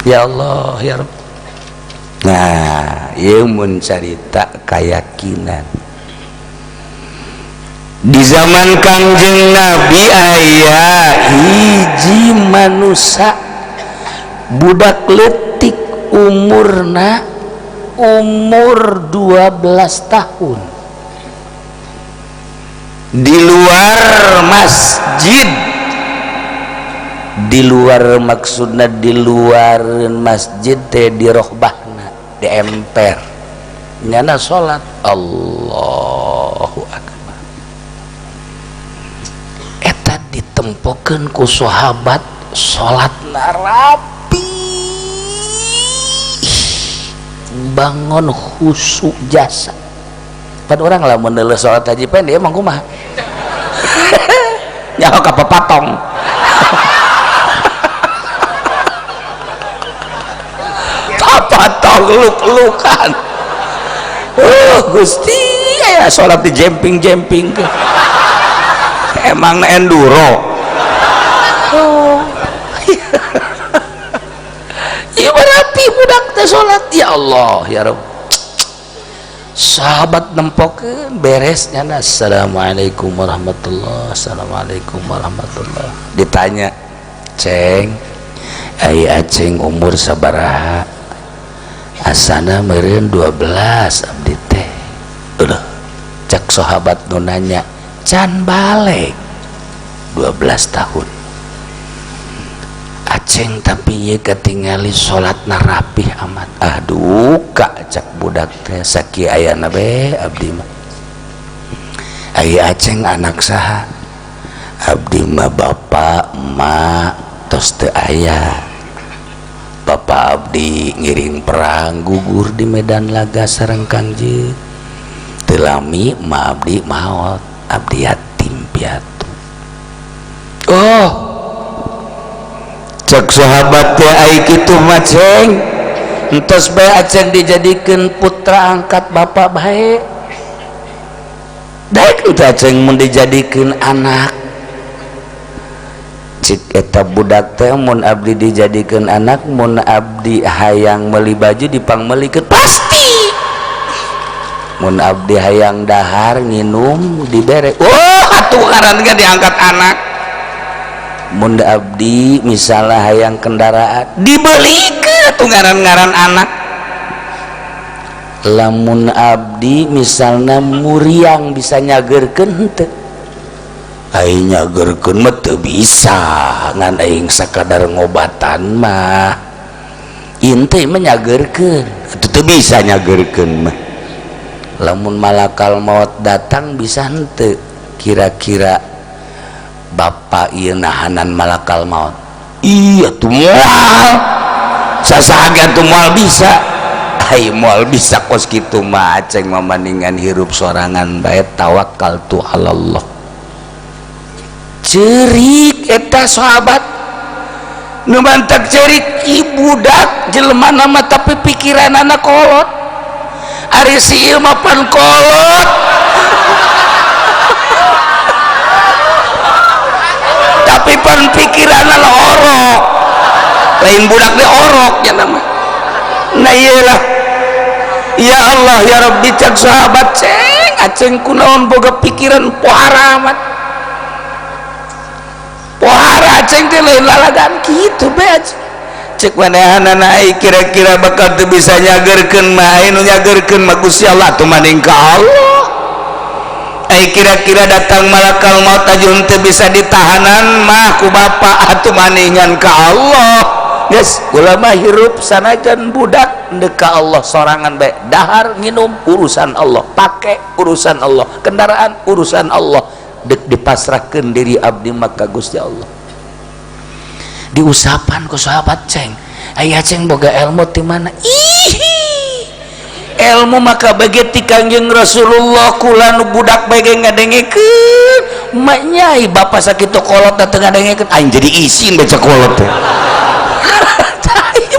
ya Allah ya Rabb. Nah ieu mun carita keyakinan di zaman Kangjeng Nabi aya hiji manusia budak leutik umur 12 tahun di luar masjid, di luar maksudna di luar masjid teh di rohbahna di emper nyana salat Allahu akbar eta ditempokeun ku sahabat salatna rapi bangun khusyuk jasa pada orang lah mendeuleuh salat haji pendek emang kumaha nyaho ka papatong papatong luk-lukan Gusti aya salat di jemping-jemping emang enduro ieu rapi budak teh salat ya Allah ya Rabb. Sahabat nempokeun beresnya assalamualaikum warahmatullah assalamualaikum warahmatullah ditanya ceng ai aceng umur sabaraha asana meureun 12 abdi teh udah cek sahabat nu nanya can balik 12 tahun aceng tapi ieu ketingali salatna rapih amat aduh kak cak budak teh sakieu ayana be abdi mah aya aceng anak saha abdi mah bapa emak tos teu aya bapa abdi ngiring perang gugur di medan laga sareng Kangjeng teu lami emak abdi maot abdi yatim piatu oh cek sahabat teh ai kitu mah ceng entos bae aceng dijadikeun putra angkat bapak bae daek itu aceng mun dijadikeun anak cik eta budak teh mun abdi dijadikeun anak mun abdi hayang meuli baju dipangmeulikeun pasti mun abdi hayang dahar nginum dibere oh atuh ngaranna diangkat anak mun abdi misalnya hayang kendaraan dibelikeun tuh ngaran-ngaran anak lamun abdi misalnya muriang bisa nyagerkeun henteu aing nyagerkeun mah teu bisa ngan aing sakadar ngobatan mah inti mah nyagerkeun teu bisa nyagerkeun mah lamun malakal maut datang bisa henteu kira-kira bapak ieu nahanan malakal maut iya tuh moal sasahaga tuh moal bisa ai moal bisa kos kitu mah aceng mah mendingan hirup sorangan bae tawakal tu halallah ceurik eta sahabat nu mantak ceurik ibudak jelema nama tapi pikiranana kolot ari si ieu mah pan kolot tapi pan pikiranna orok lain budak teh orok ya nama nah iyalah ya Allah ya Rabbi cek sahabat ceng aceng kunaon boga pikiran pohara amat pohara aceng teh lain lalagan kitu be cek manehanana ai kira-kira bakal teu bisa nyagerkeun mah ai nu nyagerkeun mah Gusti Allah teu maning ka Allah ai kira-kira datang malakal maut ajun teu bisa ditahanan mah ku bapa atuh maningan ka Allah geus ulama hirup sanajan budak endeu ka Allah sorangan bae dahar nginum urusan Allah pake urusan Allah kendaraan urusan Allah dek dipasrahkeun diri abdi mah ka Gusti Allah diusapan ku sahabat ceng aya ceng boga ilmu ti mana ilmu maka bagi ti Kangjeng Rasulullah kula nu budak bage ngadengekeun mak nyai bapak sakitu kolot teu ngadengekeun aing jadi isin baca kolot teh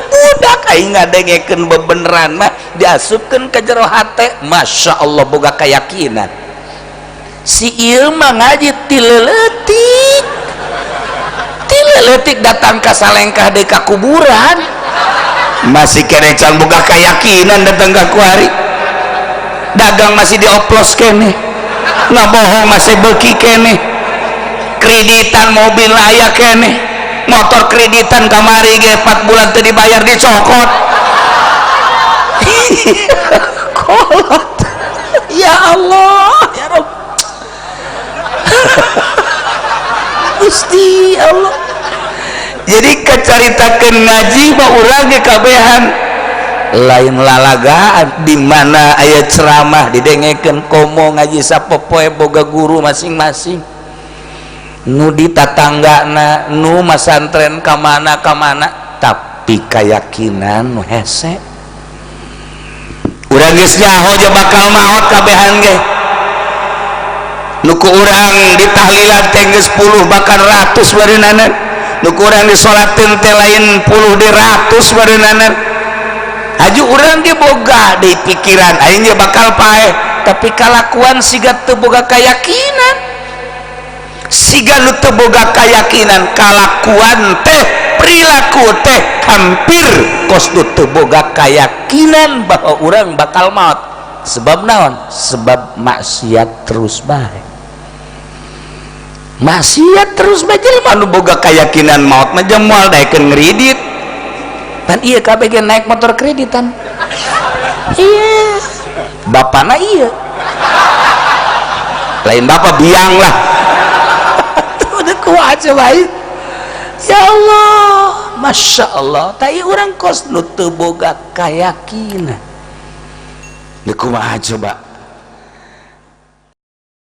budak aing ngadengekeun bebeneran mah diasupkeun ka jero hate masyaallah boga keyakinan si ieu mah ngaji ti leuletik datang ka salengkah deui ka kuburan masih kene can boga keyakinan datang ka kuari dagang masih dioplos kene ngabohong masih beuki kene kreditan mobil aya kene motor kreditan kamari ge 4 bulan teu dibayar dicokot kolot ya Allah ya Rabb Gusti Allah. Jadi kecaritakeun ngaji mah urang ge kabehan lain lalagaan di mana aya ceramah didengekeun komo ngaji sapopoe boga guru masing-masing nu di tatanggana nu masantren ka mana tapi keyakinan nu hese urang geus nyaho je bakal maot kabehan ge nuku urang ditahlilan teh geus 10 bahkan ratus bareunana nuku urang disolateun teh lain puluh di ratus bareunana aju urang ge boga di pikiran aing ge bakal paeh tapi kalakuan siga teu boga keyakinan siga nu teu boga keyakinan kalakuan teh perilaku teh hampir kos nu teu boga keyakinan bahwa urang bakal maot sebab naon sebab maksiat terus bae maksiat terus bae jelema nu boga keyakinan maot mah jeung moal daekeun ngredit pan ieu kabeh ge naik motor kreditan iya bapana iya lain bapak biang lah udah kuat coba ya Allah Masya Allah tapi orang kos nu teu boga keyakinan kumaha coba